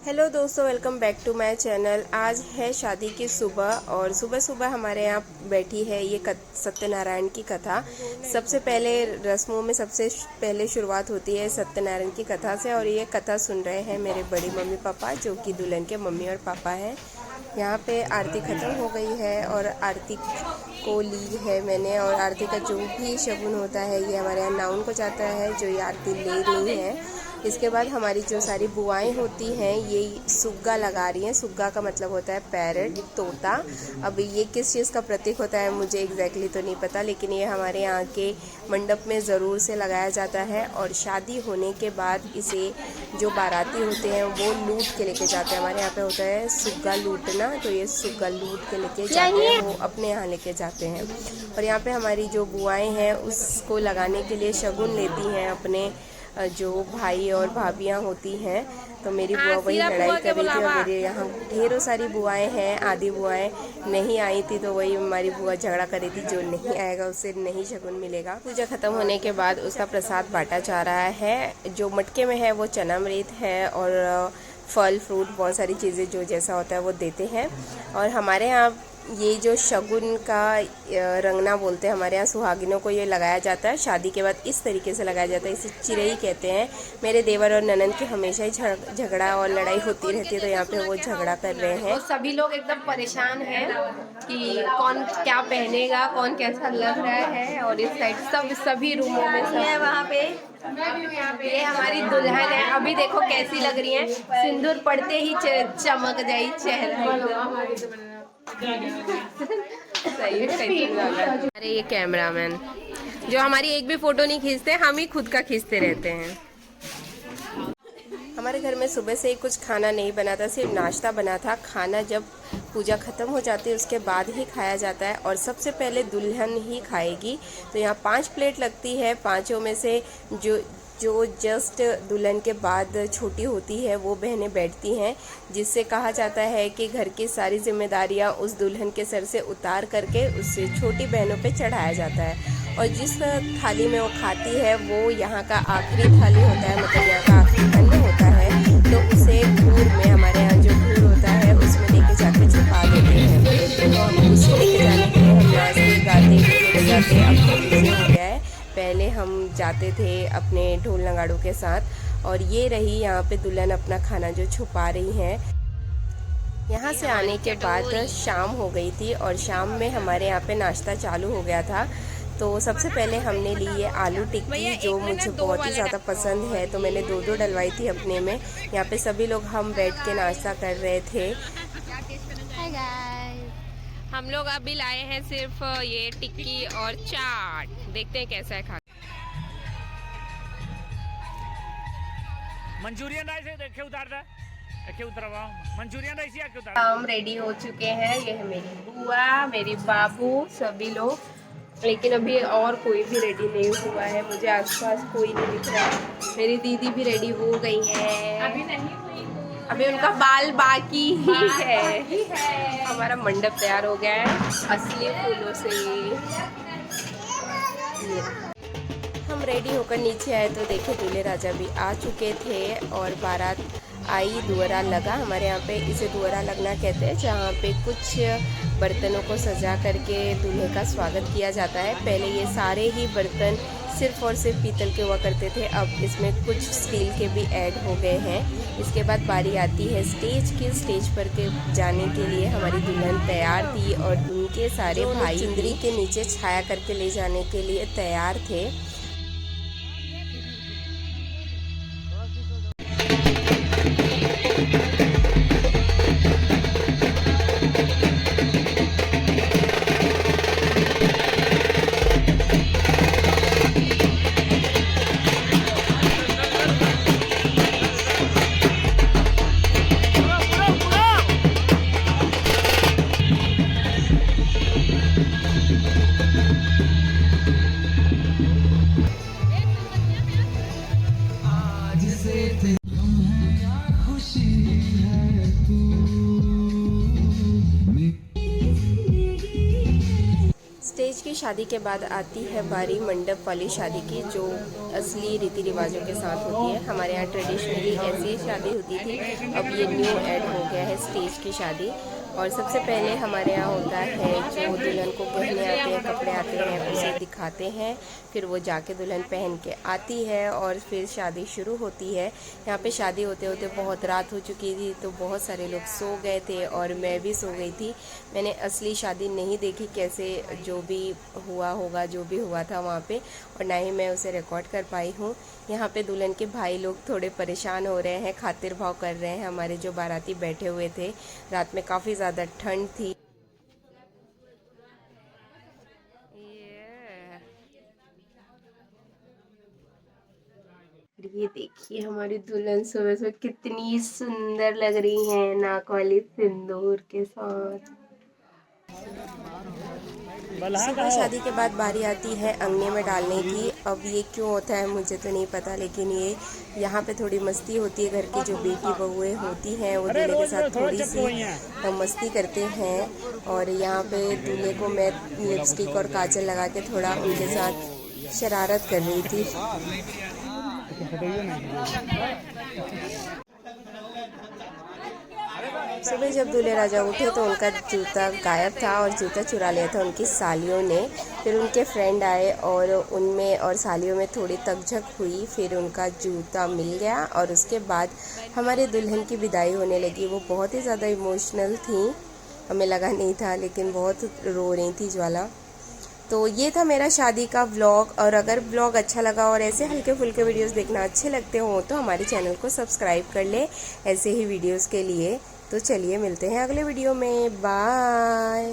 Hello दोस्तों, welcome back to my channel. आज है शादी की सुबह और सुबह सुबह हमारे यहाँ बैठी है ये सत्यनारायण की कथा। सबसे पहले रस्मों में सबसे पहले शुरुआत होती है सत्यनारायण की कथा से और ये कथा सुन रहे हैं मेरे बड़ी मम्मी पापा जो कि दुल्हन के मम्मी और पापा हैं। यहाँ पे आरती ख़त्म हो गई है और आरती को ली है मैंने और आरती का जो भी शगुन होता है ये हमारे यहाँ नाउन को जाता है जो ये आरती ले रही हैं। इसके बाद हमारी जो सारी बुआएं होती हैं ये सुग्गा लगा रही हैं। सुग्गा का मतलब होता है पैरट, तोता। अब ये किस चीज़ का प्रतीक होता है मुझे एग्जैक्टली तो नहीं पता, लेकिन ये हमारे यहाँ के मंडप में ज़रूर से लगाया जाता है और शादी होने के बाद इसे जो बाराती होते हैं वो लूट के लेके जाते हैं। हमारे यहाँ पे होता है सुग्गा लूटना, तो ये सुग्गा लूट के लेके जाते हैं, वो अपने यहाँ लेके जाते हैं। और यहाँ पे हमारी जो बुआएं हैं उसको लगाने के लिए शगुन लेती हैं अपने जो भाई और भाभियाँ होती हैं। तो मेरी बुआ वही लड़ाई कर रही थी और मेरे यहाँ ढेरों सारी बुआएं हैं। आधी बुआएं नहीं आई थी तो वही हमारी बुआ झगड़ा कर रही थी, जो नहीं आएगा उससे नहीं शगुन मिलेगा। पूजा खत्म होने के बाद उसका प्रसाद बांटा जा रहा है। जो मटके में है वो चनामृत है और फल फ्रूट बहुत सारी चीज़ें जो जैसा होता है वो देते हैं। और हमारे यहाँ ये जो शगुन का रंगना बोलते हैं, हमारे यहाँ सुहागिनों को ये लगाया जाता है शादी के बाद। इस तरीके से लगाया जाता है, इसे चिरई कहते हैं। मेरे देवर और ननद की हमेशा ही झगड़ा और लड़ाई होती रहती है, तो यहाँ पे वो झगड़ा कर रहे हैं। तो सभी लोग एकदम परेशान हैं कि कौन क्या पहनेगा, कौन कैसा लग रहा है। और इस साइड सभी रूमों में सब है। वहाँ पे ये हमारी दुल्हन है, अभी देखो कैसी लग रही है। सिंदूर पड़ते ही चमक जाई चेहरा। सही है। अरे ये कैमरामैन जो हमारी एक भी फोटो नहीं खींचते, हम ही खुद का खींचते रहते हैं। हमारे घर में सुबह से ही कुछ खाना नहीं बना था, सिर्फ नाश्ता बना था। खाना जब पूजा ख़त्म हो जाती है उसके बाद ही खाया जाता है और सबसे पहले दुल्हन ही खाएगी। तो यहाँ 5 प्लेट लगती है। 5 में से जो जस्ट दुल्हन के बाद छोटी होती है वो बहनें बैठती हैं, जिससे कहा जाता है कि घर की सारी जिम्मेदारियां उस दुल्हन के सर से उतार करके उससे छोटी बहनों पे चढ़ाया जाता है। और जिस थाली में वो खाती है वो यहाँ का आखिरी थाली होता है, मतलब यहाँ का आखिरी अन्न होता है। तो उसे घूर में, हमारे यहाँ जो घूर होता है उसमें लेके जाके छुपा देते हैं। तो उसे लेके जाने के लिए हम नाचते गाते बजाते अब तो हो गया है। पहले हम जाते थे अपने ढोल नगाड़ों के साथ। और ये रही यहाँ पे दुल्हन अपना खाना जो छुपा रही हैं। यहाँ से आने के बाद शाम हो गई थी और शाम में हमारे यहाँ पे नाश्ता चालू हो गया था। तो सबसे पहले हमने ली है आलू टिक्की जो मुझे बहुत ही ज़्यादा पसंद है, तो मैंने 2 डलवाई थी अपने में। यहाँ पे सभी लोग हम बैठ के नाश्ता कर रहे थे। हम लोग अभी लाए हैं सिर्फ ये टिक्की और चाट, देखते हैं कैसा है खा। मंचूरियन राइस है, देखे उतारता देखे उतरवा मंचूरियन राइस या क्यों उतार। हम रेडी हो चुके हैं। ये है मेरी बुआ, मेरी बाबू, सभी लोग, लेकिन अभी और कोई भी रेडी नहीं हुआ है। मुझे आसपास कोई नहीं दिख रहा। मेरी दीदी भी रेडी हो गई है, अभी नहीं हुई, अभी उनका बाल बाकी ही है। हमारा मंडप तैयार हो गया है असली फूलों से। हम रेडी होकर नीचे आए तो देखे दूल्हे राजा भी आ चुके थे और बारात आई, दुअरा लगा। हमारे यहाँ पे इसे दुअरा लगना कहते हैं, जहाँ पे कुछ बर्तनों को सजा करके दूल्हे का स्वागत किया जाता है। पहले ये सारे ही बर्तन सिर्फ और सिर्फ पीतल के हुआ करते थे, अब इसमें कुछ स्टील के भी ऐड हो गए हैं। इसके बाद बारी आती है स्टेज की। स्टेज पर के जाने के लिए हमारी दुल्हन तैयार थी और उनके सारे भाई चुंदरी के नीचे छाया करके ले जाने के लिए तैयार थे। शादी के बाद आती है बारी मंडप वाली शादी की, जो असली रीति रिवाजों के साथ होती है। हमारे यहाँ ट्रेडिशनली ऐसी शादी होती थी, अब ये न्यू ऐड हो गया है स्टेज की शादी। और सबसे पहले हमारे यहाँ होता है जो दुल्हन को गहने आते हैं, कपड़े आते हैं, उसे दिखाते हैं, फिर वो जाके दुल्हन पहन के आती है और फिर शादी शुरू होती है। यहाँ पे शादी होते होते बहुत रात हो चुकी थी, तो बहुत सारे लोग सो गए थे और मैं भी सो गई थी। मैंने असली शादी नहीं देखी, कैसे जो भी हुआ होगा, जो भी हुआ था वहाँ पे, और ना ही मैं उसे रिकॉर्ड कर पाई हूँ। यहाँ पे दुल्हन के भाई लोग थोड़े परेशान हो रहे हैं, खातिर भाव कर रहे हैं। हमारे जो बाराती बैठे हुए थे, रात में काफ़ी ज़्यादा ठंड थी। ये देखिए हमारी दुल्हन सुबह सुबह कितनी सुंदर लग रही है, नाक वाली सिंदूर के साथ। सुबह शादी के बाद बारी आती है अंगने में डालने की। अब ये क्यों होता है मुझे तो नहीं पता, लेकिन ये यहाँ पे थोड़ी मस्ती होती है। घर की जो बेटी बहुएं होती हैं वो दूल्हे के साथ थोड़ी सी मस्ती करते हैं। और यहाँ पे दूल्हे को मैं लिपस्टिक और काजल लगा के थोड़ा उनके साथ शरारत कर रही थी। सुबह जब दूल्हे राजा उठे तो उनका जूता गायब था और जूता चुरा लिया था उनकी सालियों ने। फिर उनके फ्रेंड आए और उनमें और सालियों में थोड़ी तकझक हुई, फिर उनका जूता मिल गया और उसके बाद हमारे दुल्हन की विदाई होने लगी। वो बहुत ही ज़्यादा इमोशनल थी, हमें लगा नहीं था, लेकिन बहुत रो रही थी ज्वाला। तो ये था मेरा शादी का व्लॉग। और अगर व्लॉग अच्छा लगा और ऐसे हल्के फुल्के वीडियोस देखना अच्छे लगते हो तो हमारे चैनल को सब्सक्राइब कर ले ऐसे ही वीडियोस के लिए। तो चलिए मिलते हैं अगले वीडियो में, बाय।